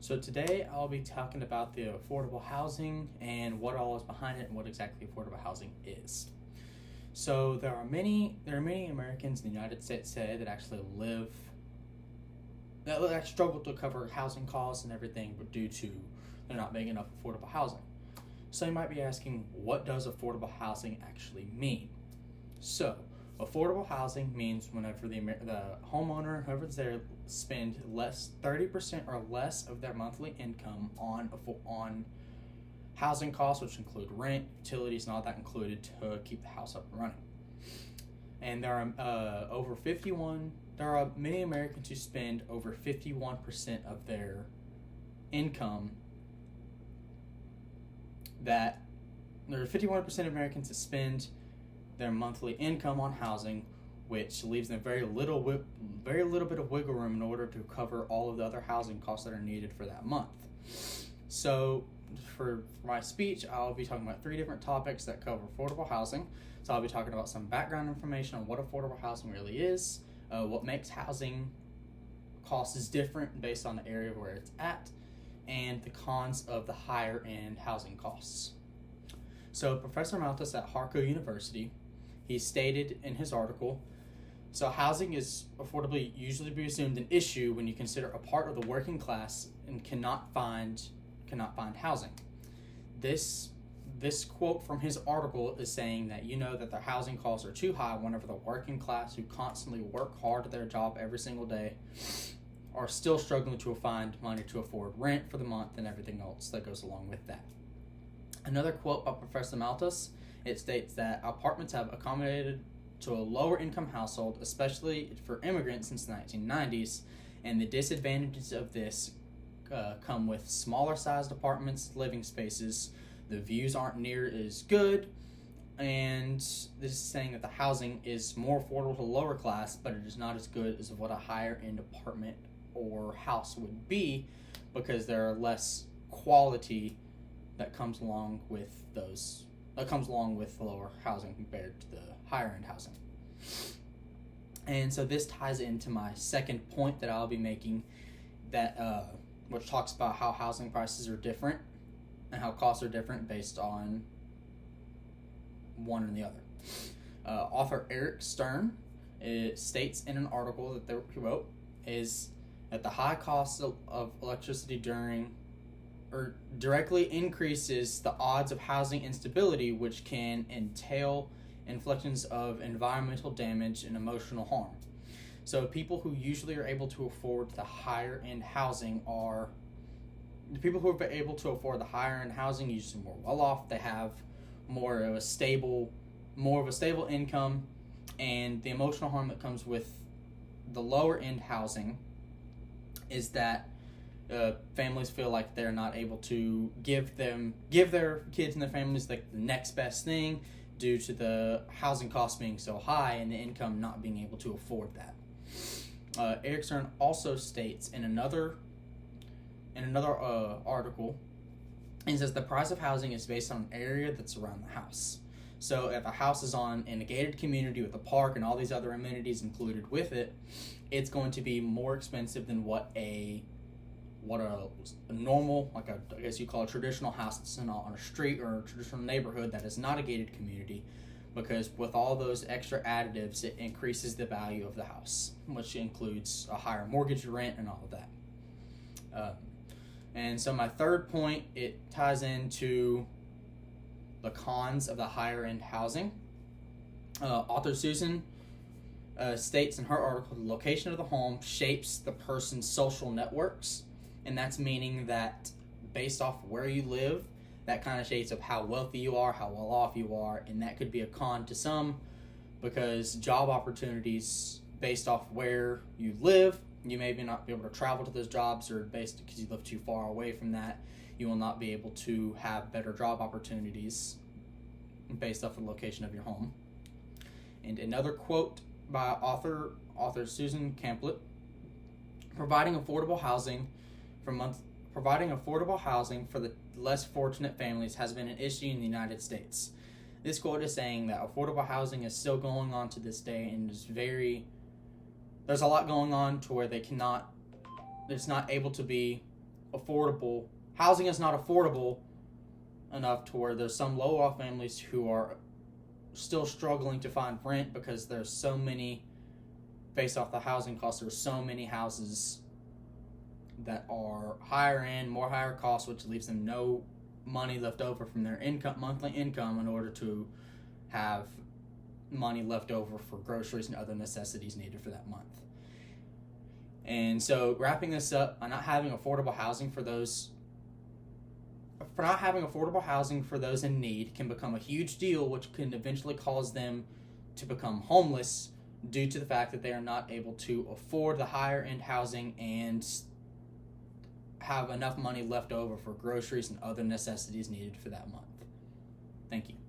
So today I'll be talking about the affordable housing and what all is behind it and what exactly affordable housing is. So there are many Americans in the United States today that actually live that struggle to cover housing costs and everything, but due to there not being enough affordable housing. So you might be asking, what does affordable housing actually mean? So, affordable housing means whenever the homeowner, whoever's there, spend 30% or less of their monthly income on housing costs, which include rent, utilities, and all that included to keep the house up and running. And there are many Americans who spend over 51% of their income. There are 51% of Americans that spend their monthly income on housing, which leaves them very little bit of wiggle room in order to cover all of the other housing costs that are needed for that month. So for my speech, I'll be talking about 3 different topics that cover affordable housing. So I'll be talking about some background information on what affordable housing really is, what makes housing costs different based on the area where it's at, and the cons of the higher end housing costs. So Professor Malthus at Harco University, he stated in his article, so housing is affordably usually be assumed an issue when you consider a part of the working class and cannot find housing. This quote from his article is saying that that their housing costs are too high whenever the working class, who constantly work hard at their job every single day, are still struggling to find money to afford rent for the month and everything else that goes along with that. Another quote by Professor Malthus, it states that apartments have accommodated to a lower income household, especially for immigrants since the 1990s, and the disadvantages of this come with smaller sized apartments, living spaces, the views aren't near as good, and this is saying that the housing is more affordable to lower class, but it is not as good as what a higher end apartment or house would be, because there are less quality that comes along with the lower housing compared to the higher end housing. And so this ties into my second point that I'll be making, that which talks about how housing prices are different and how costs are different based on one and the other. Author Eric Stern states in an article that he wrote is that the high cost of electricity directly increases the odds of housing instability, which can entail inflictions of environmental damage and emotional harm. So people who usually are able to afford the higher end housing are the people who are able to afford the higher end housing, usually more well off. They have more of a stable income, and the emotional harm that comes with the lower end housing is that families feel like they're not able to give their kids and their families like the next best thing due to the housing costs being so high and the income not being able to afford that. Eric Stern also states in another article, he says the price of housing is based on an area that's around the house. So if a house is in a gated community with a park and all these other amenities included with it, it's going to be more expensive than what a normal, I guess you call a traditional house that's on a street or a traditional neighborhood that is not a gated community, because with all those extra additives, it increases the value of the house, which includes a higher mortgage rent and all of that. And so my third point, it ties into the cons of the higher end housing. Author Susan states in her article, the location of the home shapes the person's social networks, and that's meaning that based off where you live, that kind of shapes of how wealthy you are, how well off you are, and that could be a con to some, because job opportunities based off where you live, you may not be able to travel to those jobs, or based because you live too far away from that, you will not be able to have better job opportunities based off the location of your home. And another quote by author Susan Campbell, providing affordable housing for the less fortunate families has been an issue in the United States. This quote is saying that affordable housing is still going on to this day, and there's a lot going on to where it's not able to be affordable. Housing is not affordable enough to where there's some low-off families who are still struggling to find rent because there's so many, based off the housing costs, there's so many houses that are higher end, more higher cost, which leaves them no money left over from their monthly income in order to have money left over for groceries and other necessities needed for that month. And so, wrapping this up, by not having affordable housing for those in need can become a huge deal, which can eventually cause them to become homeless due to the fact that they are not able to afford the higher end housing and have enough money left over for groceries and other necessities needed for that month. Thank you.